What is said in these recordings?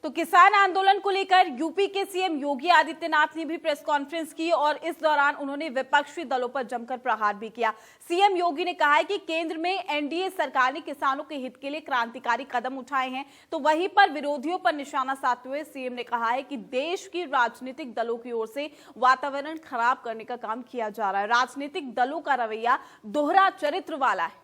तो किसान आंदोलन को लेकर यूपी के सीएम योगी आदित्यनाथ ने भी प्रेस कॉन्फ्रेंस की और इस दौरान उन्होंने विपक्षी दलों पर जमकर प्रहार भी किया। सीएम योगी ने कहा है कि केंद्र में एनडीए सरकार ने किसानों के हित के लिए क्रांतिकारी कदम उठाए हैं, तो वहीं पर विरोधियों पर निशाना साधते हुए सीएम ने कहा है कि देश की राजनीतिक दलों की ओर से वातावरण खराब करने का काम किया जा रहा है। राजनीतिक दलों का रवैया दोहरा चरित्र वाला है।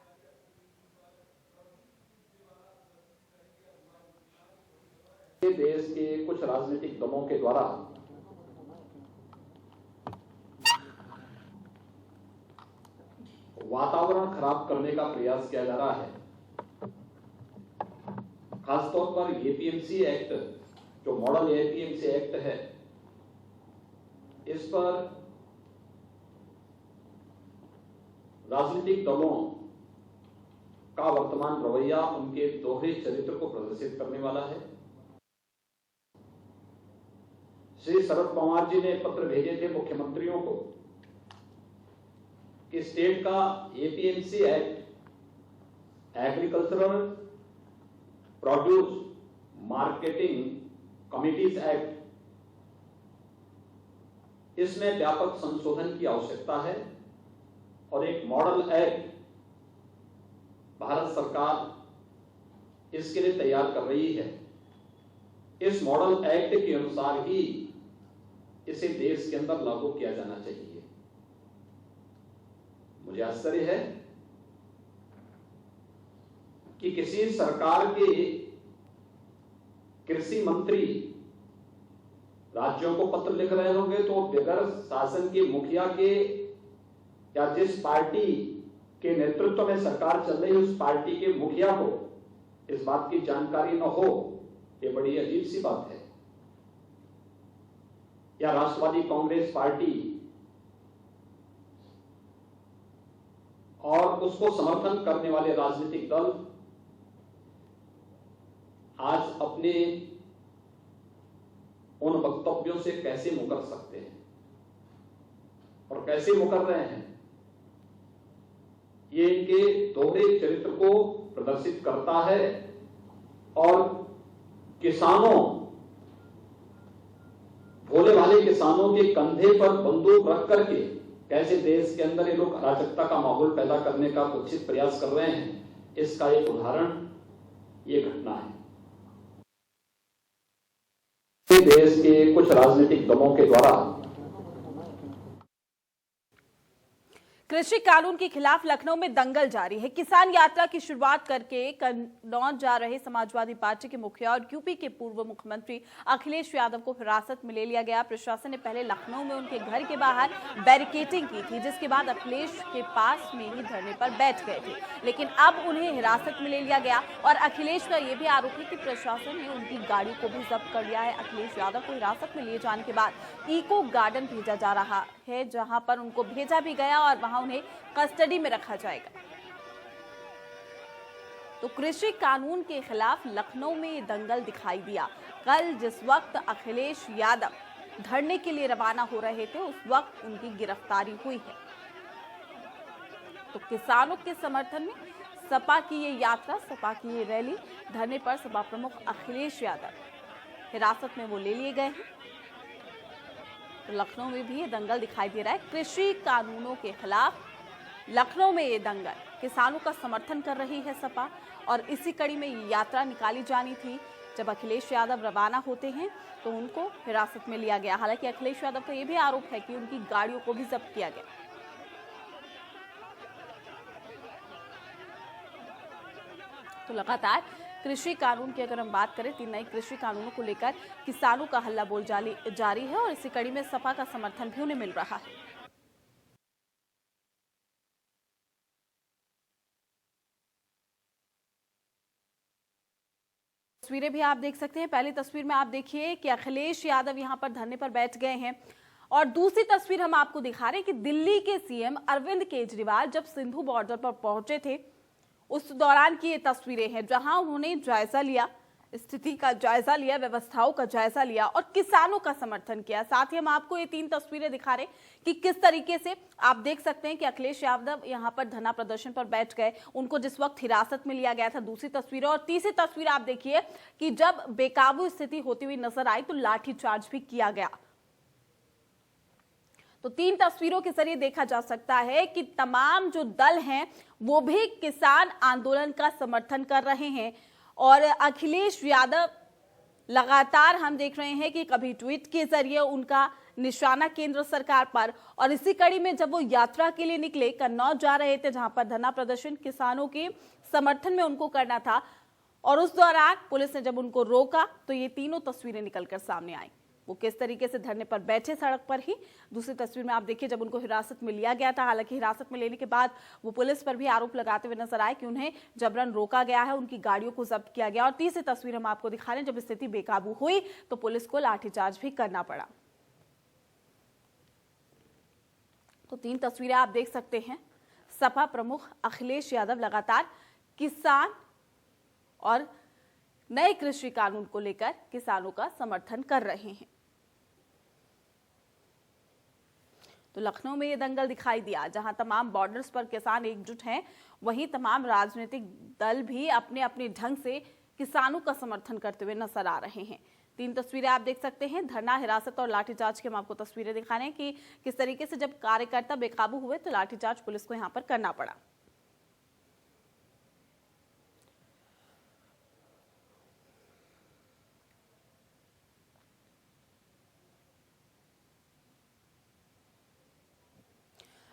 देश के कुछ राजनीतिक दलों के द्वारा वातावरण खराब करने का प्रयास किया जा रहा है। खासतौर पर एपीएमसी एक्ट, जो मॉडल एपीएमसी एक्ट है, इस पर राजनीतिक दलों का वर्तमान रवैया उनके दोहरे चरित्र को प्रदर्शित करने वाला है। श्री शरद पवार जी ने पत्र भेजे थे मुख्यमंत्रियों को कि स्टेट का APMC act, agricultural produce marketing committees act, इसमें व्यापक संशोधन की आवश्यकता है और एक मॉडल एक्ट भारत सरकार इसके लिए तैयार कर रही है। इस मॉडल एक्ट के अनुसार ही इसे देश के अंदर लागू किया जाना चाहिए। मुझे आश्चर्य है कि किसी सरकार के कृषि मंत्री राज्यों को पत्र लिख रहे होंगे तो बगैर शासन के मुखिया के या जिस पार्टी के नेतृत्व में सरकार चल रही है उस पार्टी के मुखिया को इस बात की जानकारी न हो, ये बड़ी अजीब सी बात है। या राष्ट्रवादी कांग्रेस पार्टी और उसको समर्थन करने वाले राजनीतिक दल आज अपने उन वक्तव्यों से कैसे मुकर सकते हैं और कैसे मुकर रहे हैं, ये इनके दोहरे चरित्र को प्रदर्शित करता है। और किसानों, भोले भाले किसानों के कंधे पर बंदूक रख करके कैसे देश के अंदर ये लोग अराजकता का माहौल पैदा करने का कुत्सित प्रयास कर रहे हैं, इसका एक उदाहरण ये घटना है। देश के कुछ राजनीतिक दलों के द्वारा कृषि कानून के खिलाफ लखनऊ में दंगल जारी है। किसान यात्रा की शुरुआत करके कन्नौज जा रहे समाजवादी पार्टी के मुखिया और यूपी के पूर्व मुख्यमंत्री अखिलेश यादव को हिरासत में ले लिया गया। प्रशासन ने पहले लखनऊ में उनके घर के बाहर बैरिकेडिंग की थी, जिसके बाद अखिलेश के पास में ही धरने पर बैठ गए थे, लेकिन अब उन्हें हिरासत में ले लिया गया। और अखिलेश का यह भी आरोप है कि प्रशासन ने उनकी गाड़ी को भी जब्त कर लिया है। अखिलेश यादव को हिरासत में लिए जाने के बाद इको गार्डन भेजा जा रहा है, जहां पर उनको भेजा भी गया और वहां उन्हें कस्टडी में रखा जाएगा। तो कृषि कानून के खिलाफ लखनऊ में ये दंगल दिखाई दिया। कल जिस वक्त अखिलेश यादव धरने के लिए रवाना हो रहे थे, उस वक्त उनकी गिरफ्तारी हुई है। तो किसानों के समर्थन में सपा की ये यात्रा, सपा की ये रैली, धरने पर सपा प्रमुख अखिलेश यादव हिरासत में वो ले लिए गए हैं। तो लखनऊ में भी ये दंगल दिखाई दे रहा है। कृषि कानूनों के खिलाफ लखनऊ में ये दंगल, किसानों का समर्थन कर रही है सपा, और इसी कड़ी में ये यात्रा निकाली जानी थी। जब अखिलेश यादव रवाना होते हैं तो उनको हिरासत में लिया गया। हालांकि अखिलेश यादव का ये भी आरोप है कि उनकी गाड़ियों को भी जब्त किया गया। तो लगातार कृषि कानून की अगर हम बात करें, 3 नए कृषि कानूनों को लेकर किसानों का हल्ला बोल जारी है और इसी कड़ी में सपा का समर्थन भी उन्हें मिल रहा है। तस्वीरें भी आप देख सकते हैं। पहली तस्वीर में आप देखिए कि अखिलेश यादव यहां पर धरने पर बैठ गए हैं, और दूसरी तस्वीर हम आपको दिखा रहे हैं कि दिल्ली के सीएम अरविंद केजरीवाल जब सिंधु बॉर्डर पर पहुंचे थे, उस दौरान की ये तस्वीरें हैं, जहां उन्होंने जायजा लिया स्थिति का जायजा लिया, व्यवस्थाओं का जायजा लिया और किसानों का समर्थन किया। साथ ही हम आपको ये 3 तस्वीरें दिखा रहे कि किस तरीके से आप देख सकते हैं कि अखिलेश यादव यहां पर धरना प्रदर्शन पर बैठ गए, उनको जिस वक्त हिरासत में लिया गया था। दूसरी तस्वीर और तीसरी तस्वीर आप देखिए कि जब बेकाबू स्थिति होती हुई नजर आई तो लाठीचार्ज भी किया गया। तो 3 तस्वीरों के जरिए देखा जा सकता है कि तमाम जो दल हैं वो भी किसान आंदोलन का समर्थन कर रहे हैं और अखिलेश यादव लगातार हम देख रहे हैं कि कभी ट्वीट के जरिए उनका निशाना केंद्र सरकार पर, और इसी कड़ी में जब वो यात्रा के लिए निकले, कन्नौज जा रहे थे जहां पर धरना प्रदर्शन किसानों के समर्थन में उनको करना था, और उस दौरान पुलिस ने जब उनको रोका तो ये तीनों तस्वीरें निकलकर सामने आई। वो किस तरीके से धरने पर बैठे सड़क पर ही। दूसरी तस्वीर में आप देखिए जब उनको हिरासत में लिया गया था, हालांकि हिरासत में लेने के बाद वो पुलिस पर भी आरोप लगाते हुए नजर आए कि उन्हें जबरन रोका गया है, उनकी गाड़ियों को जब्त किया गया। और तीसरी तस्वीर हम आपको दिखा रहे हैं जब स्थिति बेकाबू हुई तो पुलिस को लाठीचार्ज भी करना पड़ा। तो 3 तस्वीरें आप देख सकते हैं। सपा प्रमुख अखिलेश यादव लगातार किसान और नए कृषि कानून को लेकर किसानों का समर्थन कर रहे हैं। तो लखनऊ में ये दंगल दिखाई दिया जहां तमाम बॉर्डर्स पर किसान एकजुट हैं, वहीं तमाम राजनीतिक दल भी अपने अपने ढंग से किसानों का समर्थन करते हुए नजर आ रहे हैं। 3 तस्वीरें आप देख सकते हैं। धरना, हिरासत और लाठीचार्ज की हम आपको तस्वीरें दिखा रहे हैं कि किस तरीके से जब कार्यकर्ता बेकाबू हुए तो लाठीचार्ज पुलिस को यहां पर करना पड़ा।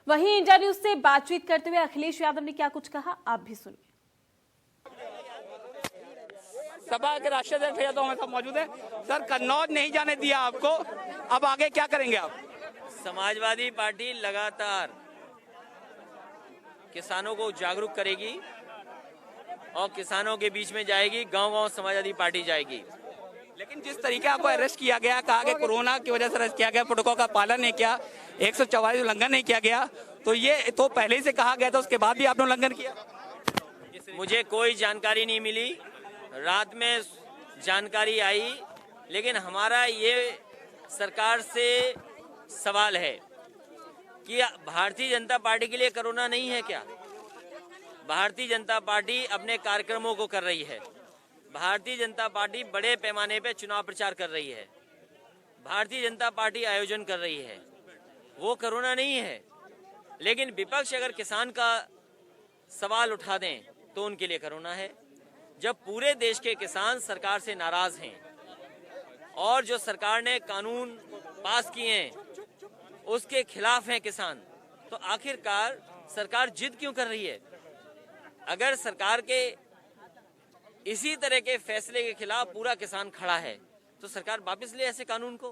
वहीं इंडिया न्यूज से बातचीत करते हुए अखिलेश यादव ने क्या कुछ कहा, आप भी सुनिए। सपा के राष्ट्रीय अध्यक्ष यादव हमारे साथ मौजूद है। सर, कन्नौज नहीं जाने दिया आपको, अब आगे क्या करेंगे आप? समाजवादी पार्टी लगातार किसानों को जागरूक करेगी और किसानों के बीच में जाएगी, गांव-गांव समाजवादी पार्टी जाएगी। लेकिन जिस तरीके आपको अरेस्ट किया गया, कहा कि कोरोना की वजह से अरेस्ट किया गया, प्रोटोकॉल का पालन नहीं किया, 144 उल्लंघन नहीं किया गया, तो ये तो पहले ही से कहा गया था, उसके बाद भी आपने उल्लंघन किया? मुझे कोई जानकारी नहीं मिली, रात में जानकारी आई, लेकिन हमारा ये सरकार से सवाल है कि भारतीय जनता पार्टी के लिए कोरोना नहीं है क्या? भारतीय जनता पार्टी अपने कार्यक्रमों को कर रही है। भारतीय जनता पार्टी बड़े पैमाने पे चुनाव प्रचार कर रही है। भारतीय जनता पार्टी आयोजन कर रही है, वो कोरोना नहीं है। लेकिन विपक्ष अगर किसान का सवाल उठा दें तो उनके लिए कोरोना है। जब पूरे देश के किसान सरकार से नाराज हैं और जो सरकार ने कानून पास किए हैं उसके खिलाफ हैं किसान, तो आखिरकार सरकार जिद क्यों कर रही है? अगर सरकार के इसी तरह के फैसले के खिलाफ पूरा किसान खड़ा है तो सरकार वापस ले ऐसे कानून को।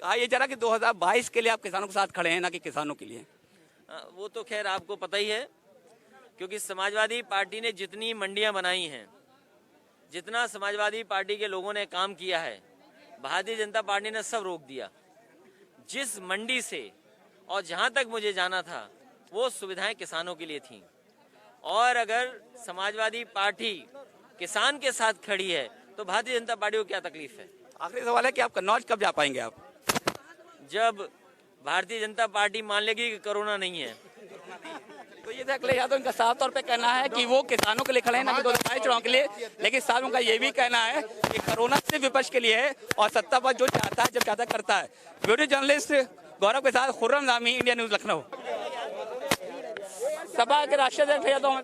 कहा ये जरा कि 2022 के लिए आप किसानों के साथ खड़े हैं, ना कि किसानों के लिए। वो तो खैर आपको पता ही है, क्योंकि समाजवादी पार्टी ने जितनी मंडियां बनाई हैं, जितना समाजवादी पार्टी के लोगों ने काम किया है, भारतीय जनता पार्टी ने सब रोक दिया। जिस मंडी से और जहां तक मुझे जाना था वो सुविधाएं किसानों के लिए थी, और अगर समाजवादी पार्टी किसान के साथ खड़ी है तो भारतीय जनता पार्टी को क्या तकलीफ है? आखिरी सवाल है कि आप कन्नौज कब जा पाएंगे आप? जब भारतीय जनता पार्टी मान लेगी कि कोरोना नहीं है। तो ये अखिलेश यादव इनका साफ तौर पे कहना है कि वो किसानों के लिए खड़े हैं, ना कि 2022 चुनाव के लिए। लेकिन साथ उनका ये भी कहना है कि कोरोना सिर्फ विपक्ष के लिए है और सत्ता पर जो चाहता है, जब चाहता करता है। वीडियो जर्नलिस्ट गौरव के साथ खुर्रम जामी, इंडिया न्यूज लखनऊ। सपा के राष्ट्रीय अध्यक्ष यादव